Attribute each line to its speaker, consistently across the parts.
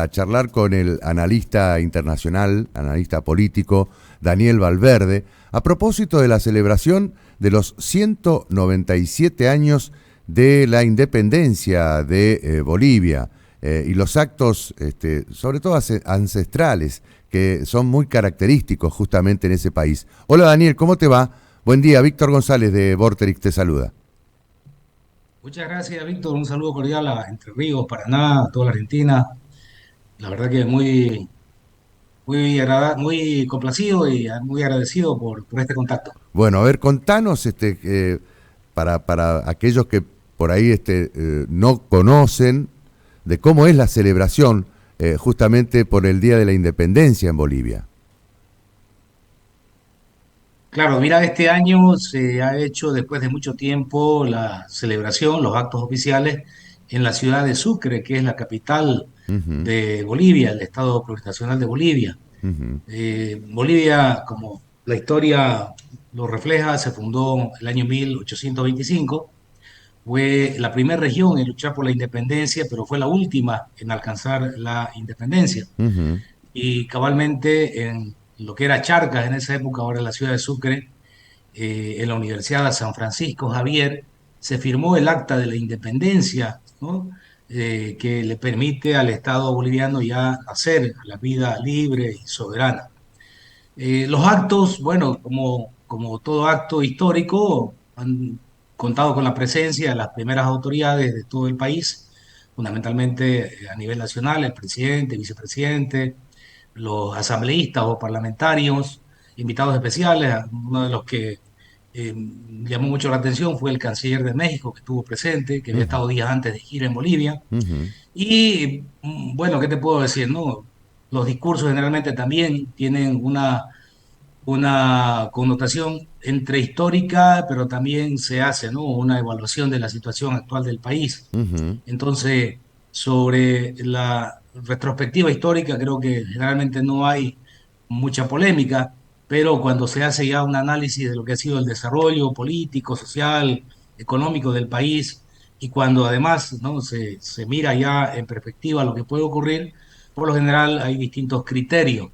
Speaker 1: A charlar con el analista internacional, analista político, Daniel Valverde, a propósito de la celebración de los 197 años de la independencia de Bolivia y los actos, sobre todo ancestrales, que son muy característicos justamente en ese país. Hola Daniel, ¿cómo te va? Buen día, Víctor González de Vorterix te saluda.
Speaker 2: Muchas gracias, Víctor. Un saludo cordial a Entre Ríos, Paraná, a toda la Argentina. La verdad que muy complacido y muy agradecido por este contacto.
Speaker 1: Bueno, a ver, contanos, para aquellos que por ahí no conocen de cómo es la celebración justamente por el Día de la Independencia en Bolivia.
Speaker 2: Claro, mira, este año se ha hecho después de mucho tiempo la celebración, los actos oficiales en la ciudad de Sucre, que es la capital
Speaker 1: Ujú,
Speaker 2: de Bolivia, el Estado Plurinacional de Bolivia.
Speaker 1: ujú,
Speaker 2: Bolivia, como la historia lo refleja, se fundó el año 1825. Fue la primera región en luchar por la independencia, pero fue la última en alcanzar la independencia.
Speaker 1: ujú,
Speaker 2: Y cabalmente en lo que era Charcas en esa época, ahora la ciudad de Sucre, en la Universidad de San Francisco Javier, se firmó el Acta de la Independencia, ¿no? Que le permite al Estado boliviano ya hacer la vida libre y soberana. Los actos, bueno, como todo acto histórico, han contado con la presencia de las primeras autoridades de todo el país, fundamentalmente a nivel nacional, el presidente, vicepresidente, los asambleístas o parlamentarios, invitados especiales. Uno de los que llamó mucho la atención fue el canciller de México, que estuvo presente, que había
Speaker 1: ujú,
Speaker 2: estado días antes de gira en Bolivia.
Speaker 1: ujú.
Speaker 2: Y bueno, ¿qué te puedo decir? ¿No? Los discursos generalmente también tienen una connotación entre histórica, pero también se hace, ¿no? Una evaluación de la situación actual del país.
Speaker 1: Ujú,
Speaker 2: Entonces, sobre la retrospectiva histórica, creo que generalmente no hay mucha polémica, pero cuando se hace ya un análisis de lo que ha sido el desarrollo político, social, económico del país, y cuando además, ¿no? se mira ya en perspectiva lo que puede ocurrir, por lo general hay distintos criterios.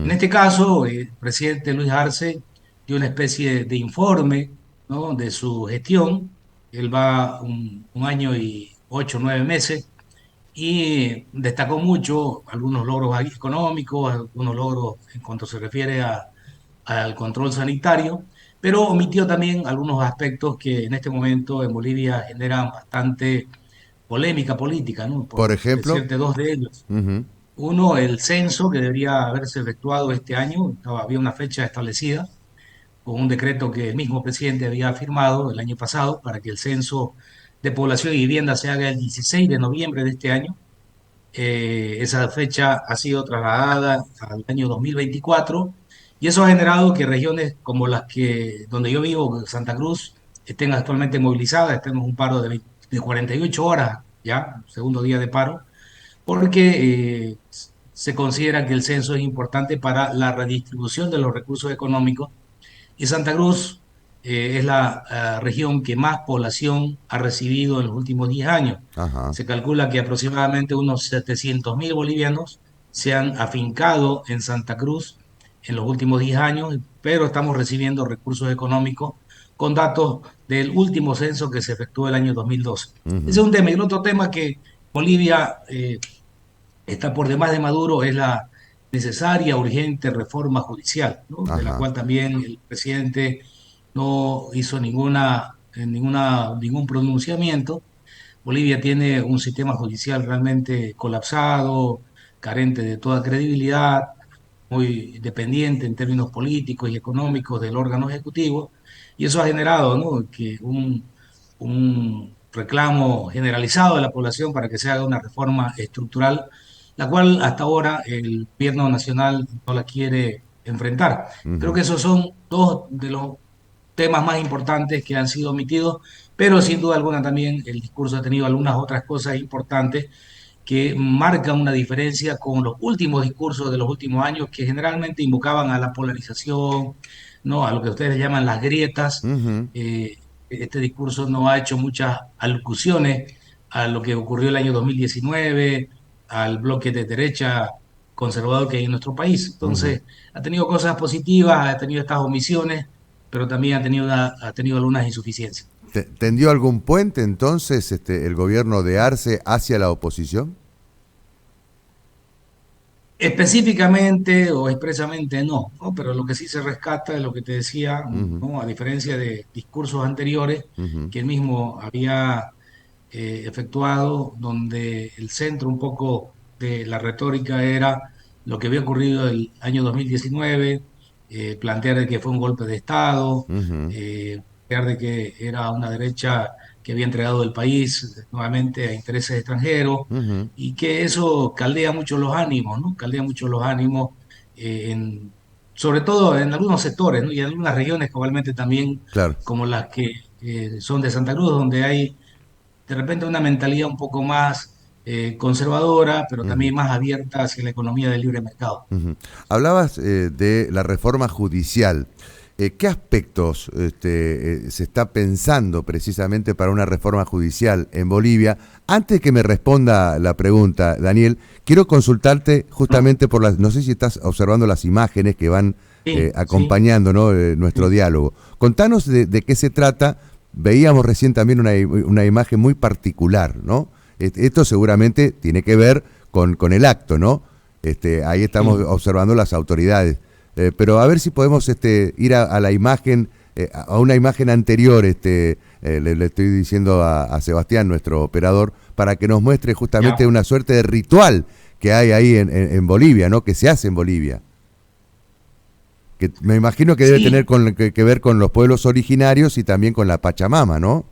Speaker 2: En
Speaker 1: ujú.
Speaker 2: este caso, el presidente Luis Arce dio una especie de informe, ¿no? De su gestión. Él va un año y 8 o 9 meses y destacó mucho algunos logros económicos, algunos logros en cuanto se refiere al control sanitario, pero omitió también algunos aspectos que en este momento en Bolivia generan bastante polémica política, ¿no?
Speaker 1: Por
Speaker 2: Por
Speaker 1: ejemplo,
Speaker 2: decirte dos de ellos.
Speaker 1: ujú,
Speaker 2: Uno, el censo que debería haberse efectuado este año, había una fecha establecida con un decreto que el mismo presidente había firmado el año pasado para que el censo de población y vivienda se haga el 16 de noviembre de este año. Esa fecha ha sido trasladada al año 2024 y eso ha generado que regiones como las que donde yo vivo, Santa Cruz, estén actualmente movilizadas, estemos en un paro de 48 horas ya, segundo día de paro, porque se considera que el censo es importante para la redistribución de los recursos económicos y Santa Cruz es la región que más población ha recibido en los últimos 10 años.
Speaker 1: ajá,
Speaker 2: Se calcula que aproximadamente unos 700.000 bolivianos se han afincado en Santa Cruz en los últimos 10 años, pero estamos recibiendo recursos económicos con datos del último censo que se efectuó el año 2012. Ese
Speaker 1: ujú,
Speaker 2: es un tema. Y el otro tema que Bolivia está por demás de Maduro es la necesaria, urgente reforma judicial, ¿no? De la
Speaker 1: ajá,
Speaker 2: cual también el presidente no hizo ningún pronunciamiento. Bolivia tiene un sistema judicial realmente colapsado, carente de toda credibilidad, muy dependiente en términos políticos y económicos del órgano ejecutivo, y eso ha generado, ¿no? que un reclamo generalizado de la población para que se haga una reforma estructural, la cual hasta ahora el gobierno nacional no la quiere enfrentar. Creo
Speaker 1: ujú.
Speaker 2: que esos son dos de los temas más importantes que han sido omitidos, pero sin duda alguna también el discurso ha tenido algunas otras cosas importantes que marcan una diferencia con los últimos discursos de los últimos años que generalmente invocaban a la polarización, ¿no? A lo que ustedes llaman las grietas.
Speaker 1: Ujú,
Speaker 2: Eh, este discurso no ha hecho muchas alocuciones a lo que ocurrió el año 2019, al bloque de derecha conservador que hay en nuestro país.
Speaker 1: Ujú.
Speaker 2: Entonces, ha tenido cosas positivas, ha tenido estas omisiones, pero también ha tenido algunas insuficiencias.
Speaker 1: ¿Tendió algún puente entonces el gobierno de Arce hacia la oposición?
Speaker 2: Específicamente o expresamente no, ¿no? Pero lo que sí se rescata es lo que te decía,
Speaker 1: Ujú,
Speaker 2: ¿no? A diferencia de discursos anteriores
Speaker 1: ujú,
Speaker 2: que él mismo había efectuado, donde el centro un poco de la retórica era lo que había ocurrido el año 2019, plantear de que fue un golpe de Estado,
Speaker 1: ujú,
Speaker 2: plantear de que era una derecha que había entregado el país nuevamente a intereses extranjeros,
Speaker 1: ujú.
Speaker 2: y que eso caldea mucho los ánimos, ¿no? Caldea mucho los ánimos, sobre todo en algunos sectores, ¿no? Y en algunas regiones, probablemente también
Speaker 1: Claro.
Speaker 2: como las que son de Santa Cruz, donde hay de repente una mentalidad un poco más conservadora, pero
Speaker 1: Ujú,
Speaker 2: también más abierta hacia la economía del libre mercado.
Speaker 1: ujú. Hablabas de la reforma judicial. ¿Qué aspectos se está pensando precisamente para una reforma judicial en Bolivia? Antes que me responda la pregunta, Daniel, quiero consultarte
Speaker 2: ¿No?
Speaker 1: justamente por las, no sé si estás observando las imágenes que van
Speaker 2: Sí, sí,
Speaker 1: acompañando, ¿no? Nuestro
Speaker 2: sí.
Speaker 1: diálogo. Contanos de qué se trata. Veíamos recién también una imagen muy particular, ¿no? Esto seguramente tiene que ver con el acto, ¿no? Ahí estamos
Speaker 2: Sí.
Speaker 1: observando las autoridades. Pero a ver si podemos ir a la imagen, a una imagen anterior, le estoy diciendo a Sebastián, nuestro operador, para que nos muestre justamente
Speaker 2: Ya.
Speaker 1: una suerte de ritual que hay ahí en Bolivia, ¿no? Que se hace en Bolivia. Que me imagino que debe tener
Speaker 2: Sí,
Speaker 1: que ver con los pueblos originarios y también con la Pachamama, ¿no?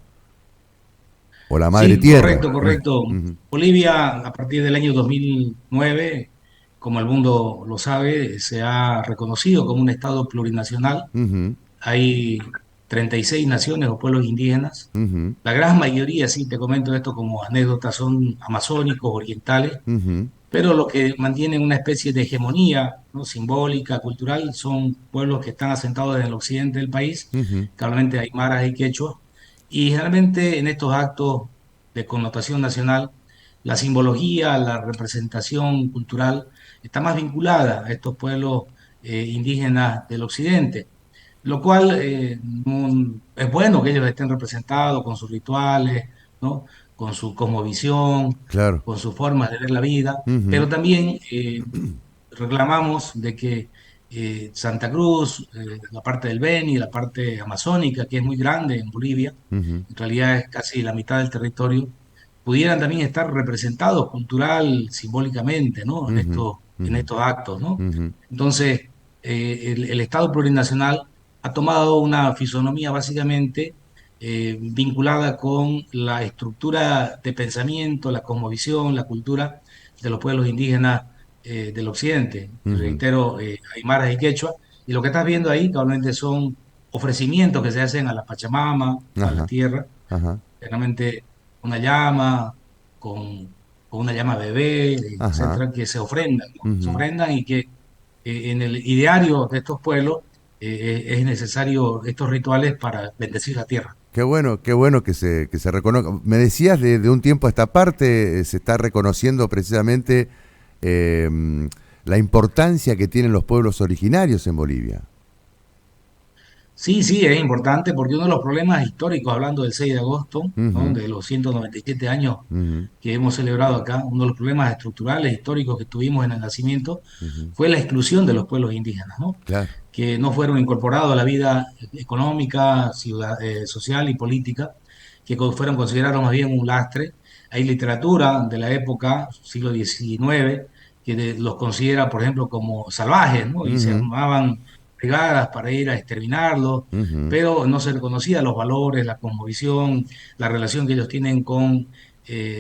Speaker 1: O la Madre
Speaker 2: sí,
Speaker 1: Tierra.
Speaker 2: correcto, correcto.
Speaker 1: Ujú,
Speaker 2: Bolivia, a partir del año 2009, como el mundo lo sabe, se ha reconocido como un estado plurinacional.
Speaker 1: ujú,
Speaker 2: Hay 36 naciones o pueblos indígenas.
Speaker 1: ujú,
Speaker 2: La gran mayoría, sí, te comento esto como anécdota, son amazónicos, orientales,
Speaker 1: ujú,
Speaker 2: pero los que mantienen una especie de hegemonía, ¿no? Simbólica, cultural, son pueblos que están asentados en el occidente del país,
Speaker 1: ujú,
Speaker 2: claramente aymaras y quechuas, y generalmente en estos actos de connotación nacional, la simbología, la representación cultural está más vinculada a estos pueblos indígenas del occidente, lo cual es bueno que ellos estén representados con sus rituales, ¿no? Con su cosmovisión,
Speaker 1: claro.
Speaker 2: con sus formas de ver la vida,
Speaker 1: Ujú,
Speaker 2: pero también reclamamos de que Santa Cruz, la parte del Beni, la parte amazónica, que es muy grande en Bolivia,
Speaker 1: ujú,
Speaker 2: en realidad es casi la mitad del territorio, pudieran también estar representados cultural, simbólicamente, ¿no?
Speaker 1: ujú,
Speaker 2: En
Speaker 1: ujú,
Speaker 2: estos actos, ¿no?
Speaker 1: ujú,
Speaker 2: Entonces, el Estado plurinacional ha tomado una fisonomía básicamente vinculada con la estructura de pensamiento, la cosmovisión, la cultura de los pueblos indígenas del occidente,
Speaker 1: ujú.
Speaker 2: reitero, aymaras y quechua, y lo que estás viendo ahí probablemente son ofrecimientos que se hacen a la Pachamama, a la
Speaker 1: Ajá,
Speaker 2: tierra,
Speaker 1: ajá,
Speaker 2: generalmente una llama con una llama bebé,
Speaker 1: ajá.
Speaker 2: etcétera, que se ofrendan, ¿no? Se
Speaker 1: Ujú.
Speaker 2: ofrendan y que en el ideario de estos pueblos es necesario estos rituales para bendecir la tierra.
Speaker 1: Qué bueno que se reconozca. Me decías de un tiempo a esta parte, se está reconociendo precisamente eh, la importancia que tienen los pueblos originarios en Bolivia.
Speaker 2: Sí, sí, es importante porque uno de los problemas históricos, hablando del 6 de agosto, ¿no?
Speaker 1: Ujú,
Speaker 2: De los 197 años
Speaker 1: ujú,
Speaker 2: que hemos celebrado acá, uno de los problemas estructurales históricos que tuvimos en el nacimiento
Speaker 1: ujú.
Speaker 2: fue la exclusión de los pueblos indígenas, ¿no?
Speaker 1: Claro.
Speaker 2: Que no fueron incorporados a la vida económica, social y política, que fueron considerados más bien un lastre. Hay literatura de la época, siglo XIX, que los considera, por ejemplo, como salvajes, ¿no? Y se
Speaker 1: Ujú,
Speaker 2: armaban brigadas para ir a exterminarlos,
Speaker 1: ujú,
Speaker 2: pero no se reconocía los valores, la cosmovisión, la relación que ellos tienen con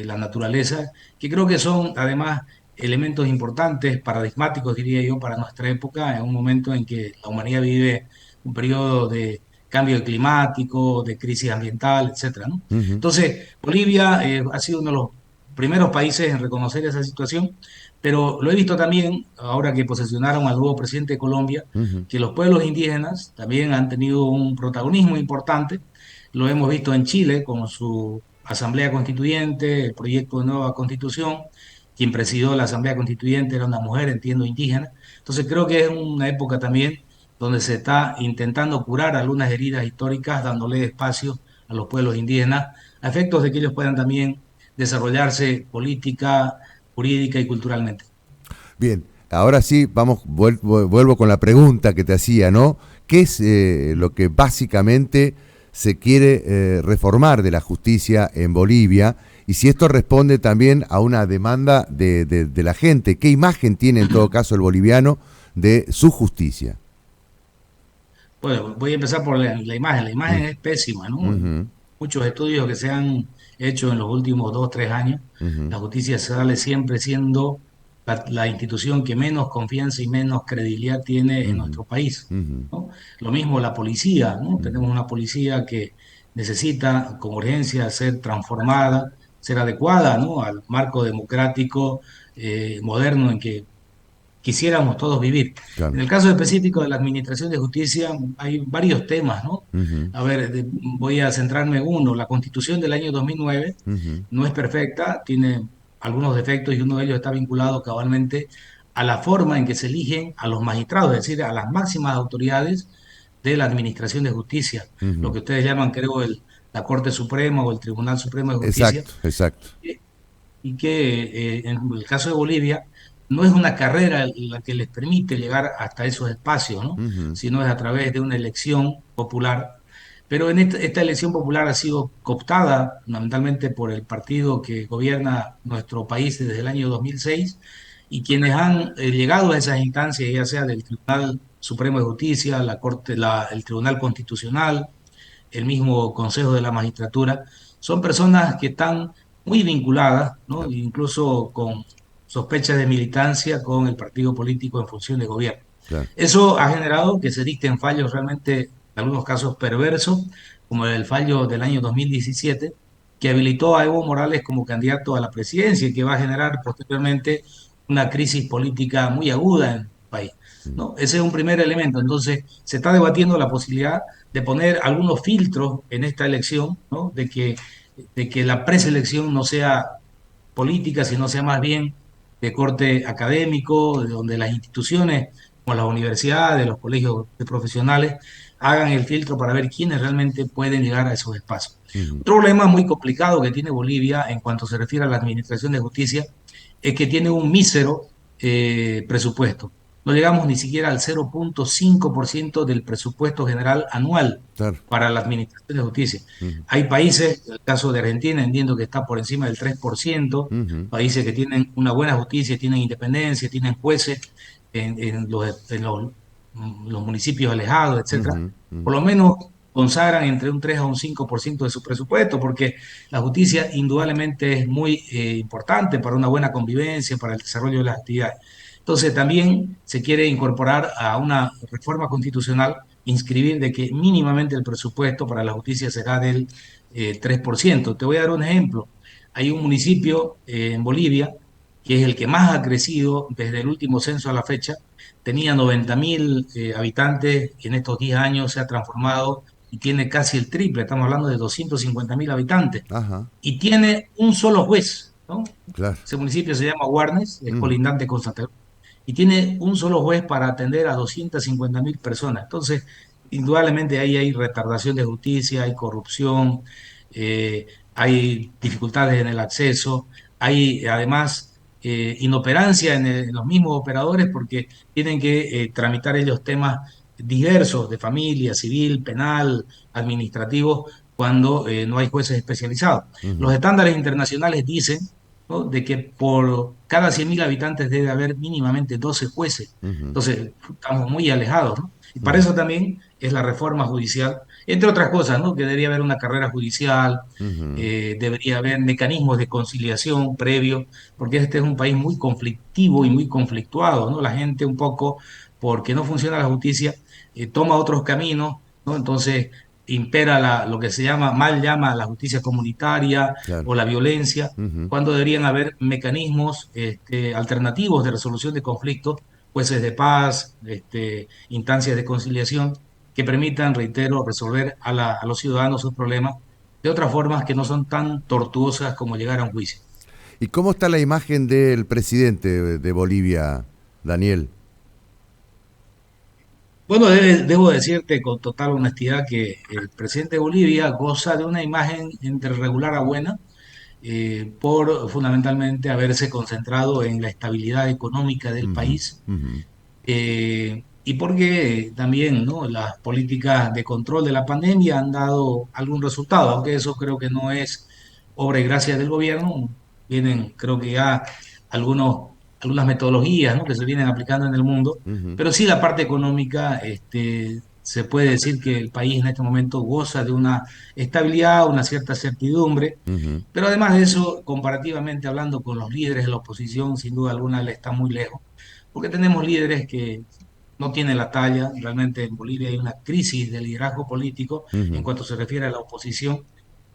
Speaker 2: la naturaleza, que creo que son además elementos importantes, paradigmáticos, diría yo, para nuestra época, en un momento en que la humanidad vive un periodo de cambio climático, de crisis ambiental, etcétera, ¿no?
Speaker 1: ujú,
Speaker 2: Entonces, Bolivia ha sido uno de los primeros países en reconocer esa situación, pero lo he visto también, ahora que posesionaron al nuevo presidente de Colombia,
Speaker 1: ujú,
Speaker 2: que los pueblos indígenas también han tenido un protagonismo importante. Lo hemos visto en Chile con su asamblea constituyente, el proyecto de nueva constitución, quien presidió la Asamblea Constituyente era una mujer, entiendo, indígena. Entonces creo que es una época también donde se está intentando curar algunas heridas históricas, dándole espacio a los pueblos indígenas, a efectos de que ellos puedan también desarrollarse política, jurídica y culturalmente.
Speaker 1: Bien, ahora sí, vuelvo con la pregunta que te hacía, ¿no? ¿Qué es lo que básicamente se quiere reformar de la justicia en Bolivia? Y si esto responde también a una demanda de la gente, ¿qué imagen tiene en todo caso el boliviano de su justicia?
Speaker 2: Bueno, voy a empezar por la imagen. La
Speaker 1: Mm,
Speaker 2: imagen es pésima, ¿no?
Speaker 1: ujú,
Speaker 2: Muchos estudios que se han hecho en los últimos 2, 3 años,
Speaker 1: ujú,
Speaker 2: la justicia sale siempre siendo la institución que menos confianza y menos credibilidad tiene en
Speaker 1: ujú,
Speaker 2: nuestro país,
Speaker 1: ujú,
Speaker 2: ¿no? Lo mismo la policía, ¿no?
Speaker 1: ujú,
Speaker 2: Tenemos una policía que necesita con urgencia ser transformada, ser adecuada, ¿no? Al marco democrático moderno en que quisiéramos todos vivir.
Speaker 1: claro.
Speaker 2: En el caso específico de la Administración de Justicia hay varios temas, ¿no?
Speaker 1: Ujú,
Speaker 2: A ver, voy a centrarme en uno. La Constitución del año 2009
Speaker 1: ujú,
Speaker 2: no es perfecta, tiene algunos defectos y uno de ellos está vinculado cabalmente a la forma en que se eligen a los magistrados, es decir, a las máximas autoridades de la Administración de Justicia, lo
Speaker 1: ujú.
Speaker 2: que ustedes llaman, creo, la Corte Suprema o el Tribunal Supremo de Justicia,
Speaker 1: Exacto, exacto.
Speaker 2: y que en el caso de Bolivia no es una carrera la que les permite llegar hasta esos espacios, ¿no?
Speaker 1: Ujú,
Speaker 2: Sino es a través de una elección popular. Pero en esta elección popular ha sido cooptada fundamentalmente por el partido que gobierna nuestro país desde el año 2006 y quienes han llegado a esas instancias, ya sea del Tribunal Supremo de Justicia, la Corte, el Tribunal Constitucional, el mismo Consejo de la Magistratura, son personas que están muy vinculadas, ¿no?
Speaker 1: claro,
Speaker 2: Incluso con sospechas de militancia con el partido político en función de gobierno.
Speaker 1: claro.
Speaker 2: Eso ha generado que se dicten fallos realmente, en algunos casos perversos, como el fallo del año 2017, que habilitó a Evo Morales como candidato a la presidencia y que va a generar posteriormente una crisis política muy aguda en el país.
Speaker 1: Mm,
Speaker 2: ¿No? Ese es un primer elemento. Entonces, se está debatiendo la posibilidad de poner algunos filtros en esta elección, ¿no? De que la preselección no sea política, sino sea más bien de corte académico, de donde las instituciones como las universidades, los colegios de profesionales hagan el filtro para ver quiénes realmente pueden llegar a esos espacios.
Speaker 1: ujú,
Speaker 2: Otro problema muy complicado que tiene Bolivia en cuanto se refiere a la administración de justicia es que tiene un mísero presupuesto. No llegamos ni siquiera al 0,5% del presupuesto general anual
Speaker 1: claro.
Speaker 2: para la administración de justicia.
Speaker 1: Ujú,
Speaker 2: Hay países, el caso de Argentina, entiendo que está por encima del 3%,
Speaker 1: ujú,
Speaker 2: países que tienen una buena justicia, tienen independencia, tienen jueces en los municipios alejados, etcétera.
Speaker 1: ujú, ujú,
Speaker 2: Por lo menos consagran entre un 3 a un 5% de su presupuesto, porque la justicia indudablemente es muy importante para una buena convivencia, para el desarrollo de las actividades. Entonces también se quiere incorporar a una reforma constitucional, inscribir de que mínimamente el presupuesto para la justicia será del 3%. Te voy a dar un ejemplo. Hay un municipio en Bolivia que es el que más ha crecido desde el último censo a la fecha. Tenía 90.000 habitantes y en estos 10 años se ha transformado y tiene casi el triple, estamos hablando de 250.000 habitantes.
Speaker 1: ajá,
Speaker 2: Y tiene un solo juez, ¿no?
Speaker 1: claro.
Speaker 2: Ese municipio se llama Guarnes, es
Speaker 1: Ujú,
Speaker 2: colindante con Santa Cruz, y tiene un solo juez para atender a 250.000 personas. Entonces, indudablemente ahí hay retardación de justicia, hay corrupción, eh, hay dificultades en el acceso, hay además inoperancia en los mismos operadores porque tienen que tramitar ellos temas diversos de familia, civil, penal, administrativos, cuando no hay jueces especializados. Los
Speaker 1: ujú,
Speaker 2: estándares internacionales dicen, ¿no?, de que por cada 100.000 habitantes debe haber mínimamente 12 jueces.
Speaker 1: ujú,
Speaker 2: Entonces, estamos muy alejados, ¿no? Y para
Speaker 1: ujú,
Speaker 2: eso también es la reforma judicial, entre otras cosas, ¿no? Que debería haber una carrera judicial,
Speaker 1: ujú,
Speaker 2: debería haber mecanismos de conciliación previo, porque este es un país muy conflictivo y muy conflictuado, ¿no? La gente un poco, porque no funciona la justicia, toma otros caminos, ¿no? Entonces impera lo que se llama, mal llama la justicia comunitaria
Speaker 1: claro.
Speaker 2: o la violencia,
Speaker 1: Ujú.
Speaker 2: cuando deberían haber mecanismos alternativos de resolución de conflictos, jueces de paz, instancias de conciliación, que permitan, reitero, resolver a los ciudadanos sus problemas de otras formas que no son tan tortuosas como llegar a un juicio.
Speaker 1: ¿Y cómo está la imagen del presidente de Bolivia, Daniel?
Speaker 2: Bueno, debo decirte con total honestidad que el presidente de Bolivia goza de una imagen entre regular a buena, por fundamentalmente haberse concentrado en la estabilidad económica del
Speaker 1: Ujú,
Speaker 2: país,
Speaker 1: ujú,
Speaker 2: y porque también, ¿no?, las políticas de control de la pandemia han dado algún resultado, aunque eso creo que no es obra y gracia del gobierno. Vienen, creo que ya algunas metodologías, ¿no?, que se vienen aplicando en el mundo,
Speaker 1: ujú,
Speaker 2: pero sí la parte económica, se puede decir que el país en este momento goza de una estabilidad, una cierta certidumbre,
Speaker 1: ujú,
Speaker 2: pero además de eso, comparativamente hablando con los líderes de la oposición, sin duda alguna le está muy lejos, porque tenemos líderes que no tienen la talla. Realmente en Bolivia hay una crisis de liderazgo político en
Speaker 1: ujú,
Speaker 2: cuanto se refiere a la oposición,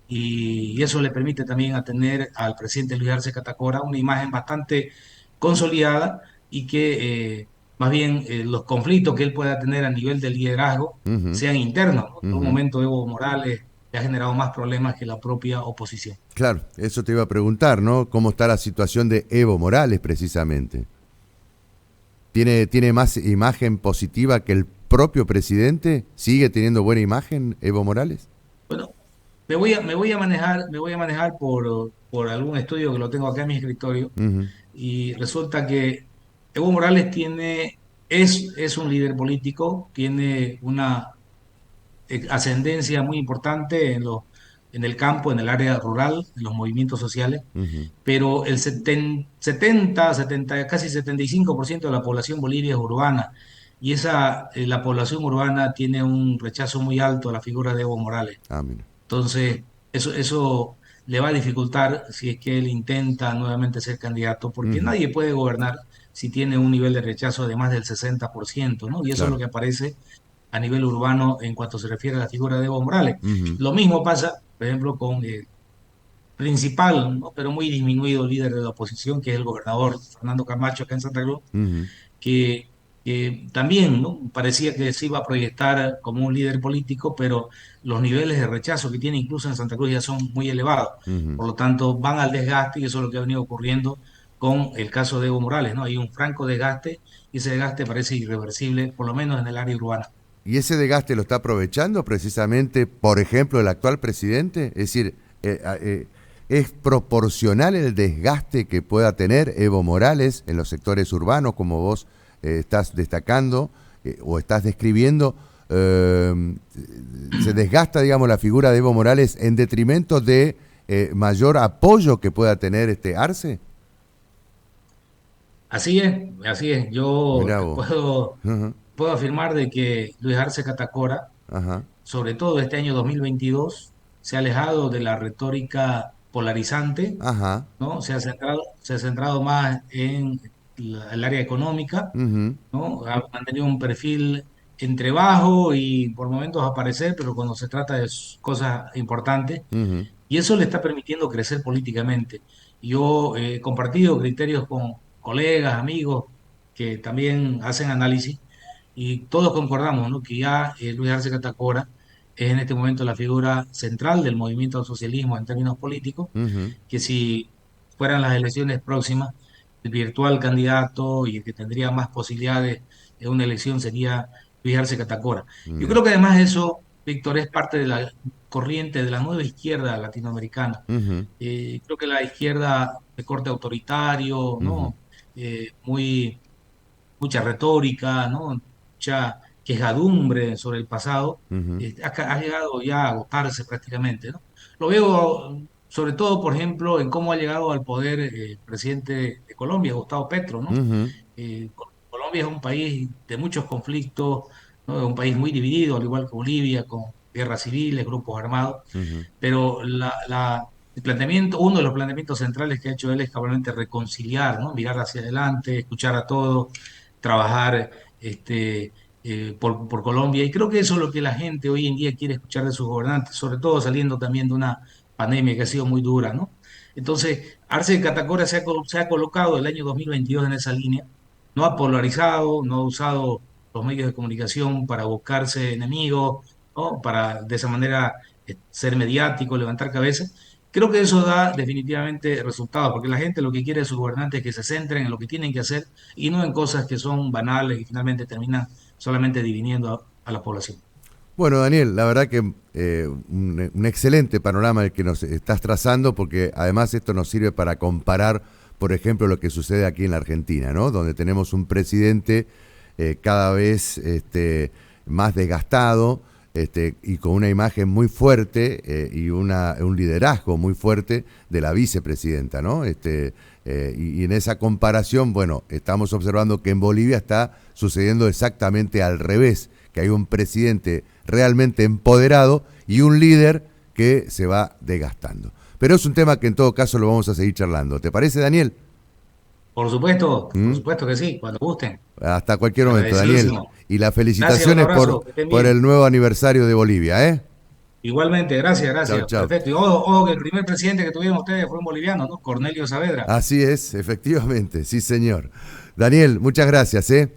Speaker 2: y eso le permite también a tener al presidente Luis Arce Catacora una imagen bastante consolidada, y que más bien los conflictos que él pueda tener a nivel de liderazgo
Speaker 1: ujú,
Speaker 2: sean internos, ¿no? En un
Speaker 1: ujú.
Speaker 2: momento Evo Morales le ha generado más problemas que la propia oposición.
Speaker 1: Claro, eso te iba a preguntar, ¿no? ¿Cómo está la situación de Evo Morales precisamente? ¿Tiene más imagen positiva que el propio presidente? ¿Sigue teniendo buena imagen Evo Morales?
Speaker 2: Bueno, me voy a manejar por algún estudio que lo tengo acá en mi escritorio,
Speaker 1: Ujú,
Speaker 2: y resulta que Evo Morales es un líder político, tiene una ascendencia muy importante en el campo, en el área rural, en los movimientos sociales,
Speaker 1: ujú,
Speaker 2: pero el 70, casi 75% de la población bolivia es urbana, y la población urbana tiene un rechazo muy alto a la figura de Evo Morales.
Speaker 1: ah, mira.
Speaker 2: Entonces, eso le va a dificultar si es que él intenta nuevamente ser candidato, porque
Speaker 1: Ujú,
Speaker 2: nadie puede gobernar si tiene un nivel de rechazo de más del 60%, ¿no? Y eso es lo
Speaker 1: claro.
Speaker 2: que aparece a nivel urbano en cuanto se refiere a la figura de Evo Morales.
Speaker 1: Ujú,
Speaker 2: Lo mismo pasa, por ejemplo, con el principal, ¿no?, pero muy disminuido líder de la oposición, que es el gobernador Fernando Camacho acá en Santa Cruz,
Speaker 1: ujú,
Speaker 2: que, que también, ¿no?, parecía que se iba a proyectar como un líder político, pero los niveles de rechazo que tiene incluso en Santa Cruz ya son muy elevados.
Speaker 1: ujú.
Speaker 2: Por lo tanto, van al desgaste, y eso es lo que ha venido ocurriendo con el caso de Evo Morales, ¿no? Hay un franco desgaste, y ese desgaste parece irreversible, por lo menos en el área urbana.
Speaker 1: ¿Y ese desgaste lo está aprovechando precisamente, por ejemplo, el actual presidente? Es decir, ¿es proporcional el desgaste que pueda tener Evo Morales en los sectores urbanos, como vos estás destacando o estás describiendo? Eh, ¿Se desgasta, digamos, la figura de Evo Morales en detrimento de mayor apoyo que pueda tener este Arce?
Speaker 2: Así es, así es. Yo
Speaker 1: Mirá
Speaker 2: te
Speaker 1: vos. Ajá,
Speaker 2: puedo afirmar de que Luis Arce Catacora,
Speaker 1: ajá,
Speaker 2: sobre todo este año 2022, se ha alejado de la retórica polarizante,
Speaker 1: ajá,
Speaker 2: ¿no? Se ha centrado más en el área económica,
Speaker 1: ujú,
Speaker 2: ¿no? Ha mantenido un perfil entre bajo y por momentos aparecer, pero cuando se trata de cosas importantes,
Speaker 1: ujú,
Speaker 2: y eso le está permitiendo crecer políticamente. Yo he compartido criterios con colegas, amigos que también hacen análisis, y todos concordamos, ¿no?, que ya Luis Arce Catacora es en este momento la figura central del movimiento al socialismo en términos políticos,
Speaker 1: ujú,
Speaker 2: que si fueran las elecciones próximas, el virtual candidato y el que tendría más posibilidades en una elección sería Luis Arce Catacora. Yo
Speaker 1: ya,
Speaker 2: creo que además eso, Víctor, es parte de la corriente de la nueva izquierda latinoamericana.
Speaker 1: ujú,
Speaker 2: Creo que la izquierda de corte autoritario,
Speaker 1: ujú,
Speaker 2: ¿no? Muy, mucha retórica, ¿no? Mucha quejadumbre sobre el pasado,
Speaker 1: ujú,
Speaker 2: ha llegado ya a agotarse prácticamente, ¿no? Lo veo sobre todo, por ejemplo, en cómo ha llegado al poder el presidente de Colombia, Gustavo Petro, ¿no?
Speaker 1: ujú,
Speaker 2: Colombia es un país de muchos conflictos, ¿no? Es un país muy dividido, al igual que Bolivia, con guerras civiles, grupos armados,
Speaker 1: ujú,
Speaker 2: pero el planteamiento, uno de los planteamientos centrales que ha hecho él es probablemente reconciliar, ¿no? Mirar hacia adelante, escuchar a todos, trabajar por Colombia. Y creo que eso es lo que la gente hoy en día quiere escuchar de sus gobernantes, sobre todo saliendo también de una pandemia que ha sido muy dura, ¿no? Entonces, Arce Catacora se ha colocado el año 2022 en esa línea, no ha polarizado, no ha usado los medios de comunicación para buscarse enemigos, ¿no?, para de esa manera ser mediático, levantar cabeza, Creo que eso da definitivamente resultados, porque la gente lo que quiere de sus gobernantes es que se centren en lo que tienen que hacer y no en cosas que son banales y finalmente terminan solamente dividiendo a la población.
Speaker 1: Bueno, Daniel, la verdad que un excelente panorama el que nos estás trazando, porque además esto nos sirve para comparar, por ejemplo, lo que sucede aquí en la Argentina, ¿no? Donde tenemos un presidente cada vez más desgastado, y con una imagen muy fuerte y un liderazgo muy fuerte de la vicepresidenta, ¿no? Y en esa comparación, bueno, estamos observando que en Bolivia está sucediendo exactamente al revés, que hay un presidente realmente empoderado y un líder que se va desgastando. Pero es un tema que en todo caso lo vamos a seguir charlando. ¿Te parece, Daniel?
Speaker 2: Por
Speaker 1: ¿Mm?
Speaker 2: supuesto que sí, cuando gusten.
Speaker 1: Hasta cualquier momento, Daniel.
Speaker 2: Agradecidísimo.
Speaker 1: Y las
Speaker 2: Gracias, un
Speaker 1: felicitaciones
Speaker 2: abrazo, que estén
Speaker 1: por
Speaker 2: bien.
Speaker 1: el nuevo aniversario de Bolivia, ¿eh?
Speaker 2: Igualmente, gracias,
Speaker 1: Chau,
Speaker 2: gracias.
Speaker 1: chau.
Speaker 2: Perfecto. Y ojo, que el primer presidente que tuvieron ustedes fue un boliviano, ¿no? Cornelio Saavedra.
Speaker 1: Así es, efectivamente, sí, señor. Daniel, muchas gracias, ¿eh?